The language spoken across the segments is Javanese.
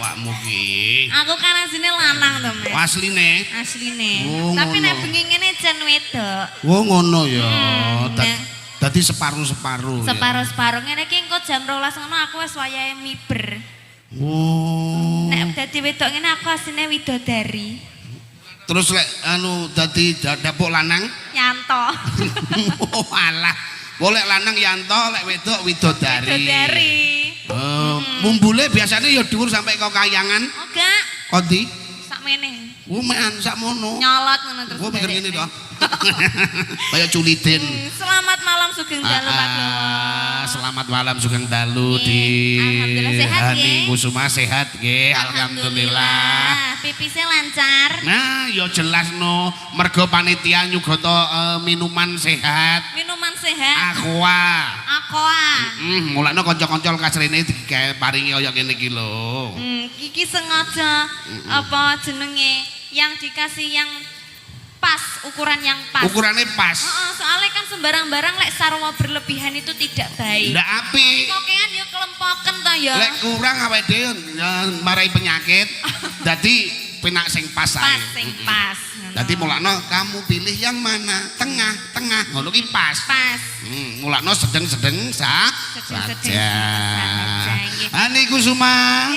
awakmu ki? Aku kan asline lanang to, Mas. Asline? Asline. Oh, Tapi ngono. nek bengi ngene jan wedok. Oh ngono ya. Nek Dadi separuh-separuh. separo-separo ngene iki engko jam 12 ngono aku wis wayahe miber. Oh. Nek dadi wedok ngene aku asline widodari. Terus lek anu dadi dapuk lanang? Yanto. Oh alah. Boleh lanang yanto, lek wedok widodari. Widodari. Mumbule biasanya ya dhuwur sampai kok kayangan. Oh gak. Kondi? Sakmene. Wumean sakmono. Nyolot ngono terus. Gua mikir ngene to. Kayak culidin. Selamat malam Sugeng Dalu Pak Glowo. Selamat malam Sugeng Dalu di Alhamdulillah sehat Hani nggih. Kusuma sehat nggih. Alhamdulillah. Pipisnya lancar. Nah, ya jelas no, mergo panitia nyugata minuman sehat. Minuman sehat. Aqua. Aqua. Mulane kanca-kanca kasrene digawe paringi kaya ngene iki lho. Iki sengaja apa jenenge yang dikasih yang pas, ukuran yang pas. Ukurannya pas. Soalnya kan sembarang barang lek sarwa berlebihan itu tidak baik. Ndak apik. Kokean yo kelempoken to ya. Lek kurang awake dhewe marai penyakit. Dadi penak sing pas ae. Pas sing pas. Dadi mulakno kamu pilih yang mana? Tengah. Ngono ki pas. Pas. Mulakno sedeng-sedeng saja. Nggih. Hani Kusuma.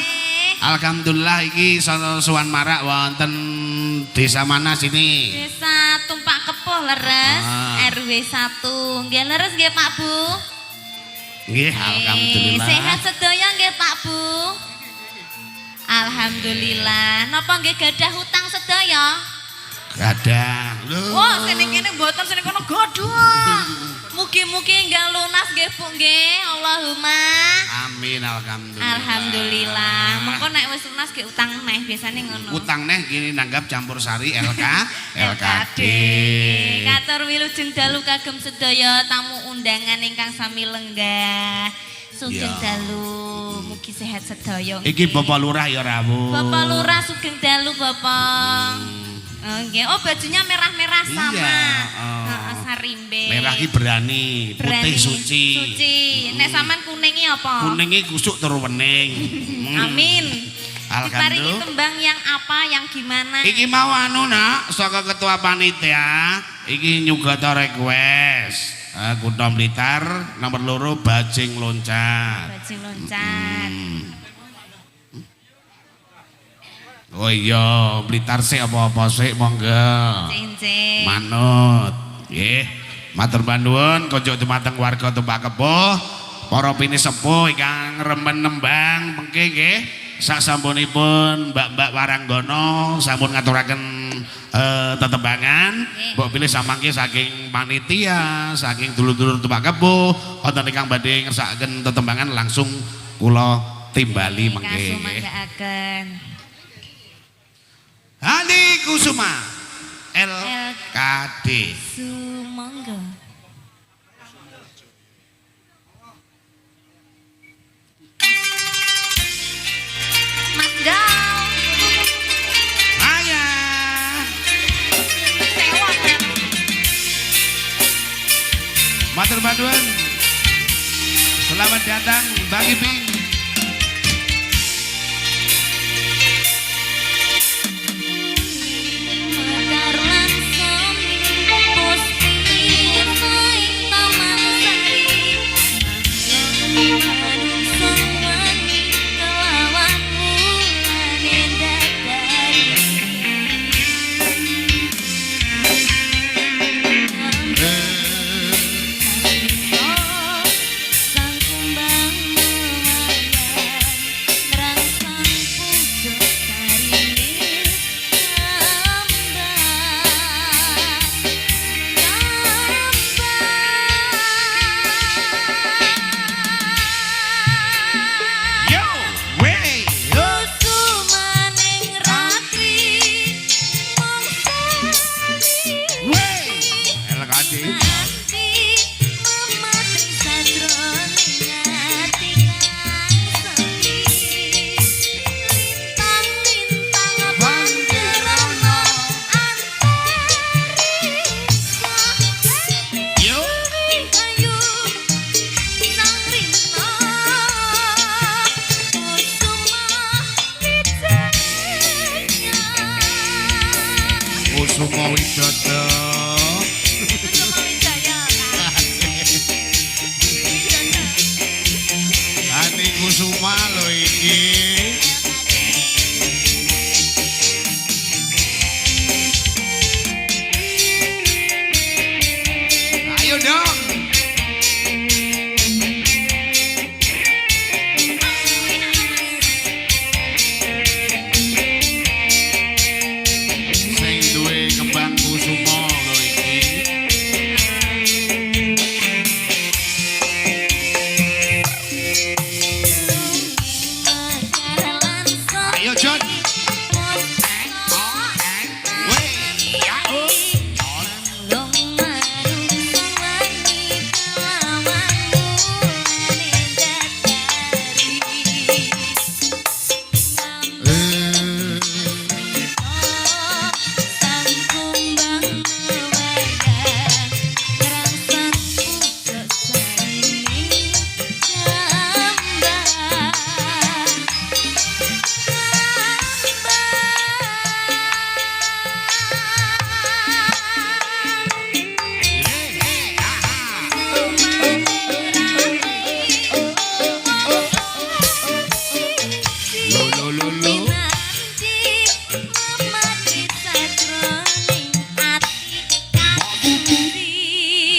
Alhamdulillah iki sowan marak wonten desa mana sini? Desa Tumpak Kepuh leres, RW 1. Nggih leres nggih Pak Bu. Nggih, alhamdulillah. Sehat sedaya nggih Pak Bu. Alhamdulillah. Napa nggih gadah hutang sedaya? Gadah. Oh, sini kene mboten sini kono gadah. Mugi-mugi enggak lunas nggih Bu nggih. Allahumma. Amin, alhamdulillah. Alhamdulillah. Mengko nek wis lunas nggih utang neh biasane ngono. Utang neh gini nanggap campur sari LKD. Katur wilujeng dalu kagem sedaya tamu undangan ingkang sami lenggah. Sugeng dalu, mugi sehat sedaya. Iki Bapak Lurah ya Rabu. Bapak Lurah sugeng dalu Bapak. Nggih, oh bajunya merah-merah sama. Heeh, sarimbe. Merah ki berani, putih suci. Suci. Nek sampean kuningi apa? Kuningi kusuk tur wening. Amin. Diparingi Alhamdulillah. tembang yang apa, yang gimana? Iki mau anu nak, saka ketua panitia, iki nyugata request. Kutha Blitar nomor 2 bajing loncat. Bajing loncat. Oh iya, Blitar sih apa-apa sih monggo. Cincin. Manut. Nggih. Matur nuwun konjuk dumateng warga Tumpak Kepuh, para pinisepuh ingkang remen nembang mengke nggih. Sasampunipun Mbak-mbak Waranggono sampun ngaturaken tetembangan, mbok pilih samangke saking panitia, saking dulur-dulur Tumpak Kepuh, wonten ingkang badhe ngersakaken tetembangan langsung kula timbali mengke. Kasumandhaaken. Hani Kusuma LKD. Sumangga. Mas Gal. Ayah. Sewot kan. Matur nuwun. Selamat datang Bang Iping. Mekar langsung pusti saing taman sari. Manungsa wangi kelawan mulane dadari. Sang kumbang Kusuma Widodo. Kusuma Wijaya. Ani Kusuma lho iki. Ayo dong. Sing duwe kembang kusuma lho iki. Ayo John.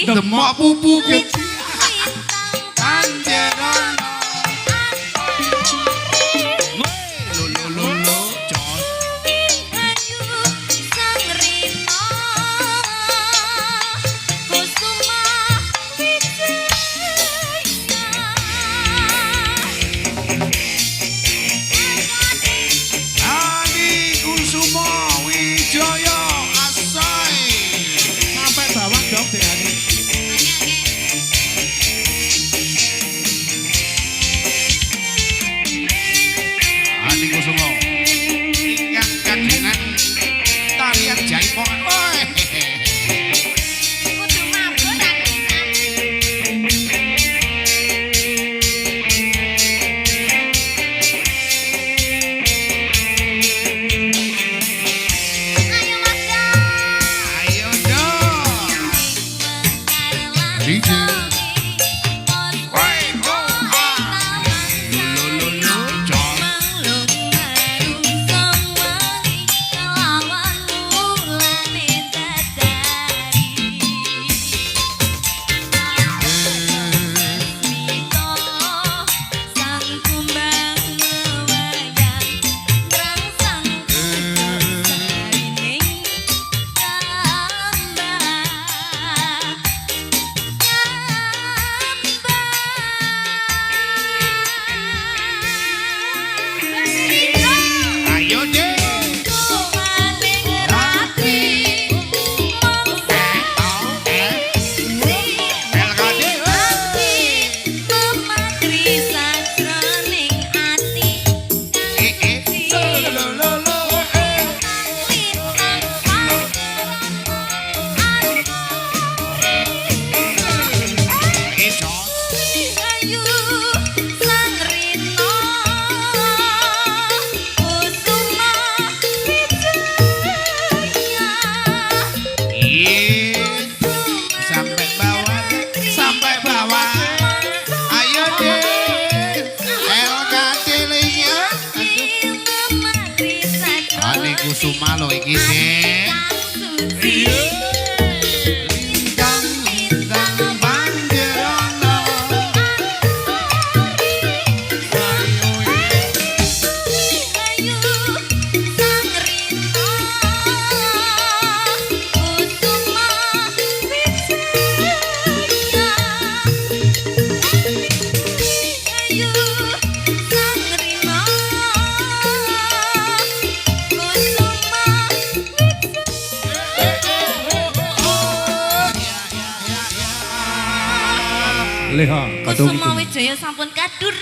Demok pupu kecil Panjerana Lo John. Ani Kusuma Wijaya Asai. Sampai bawah dong Dek Ani. Ani Kusuma ingkang kagungan tarian jaipongan. Oi. Kudu mabuk ra Ayo Mas Dong. Ayo dong. DJ. Woi, lo John. Ayo deh. Sampai bawah. Ayo deh. Ani Kusuma lho iki Dek. Lintang Panjerana. Leha kadung Kusuma Wijaya sampun kadur.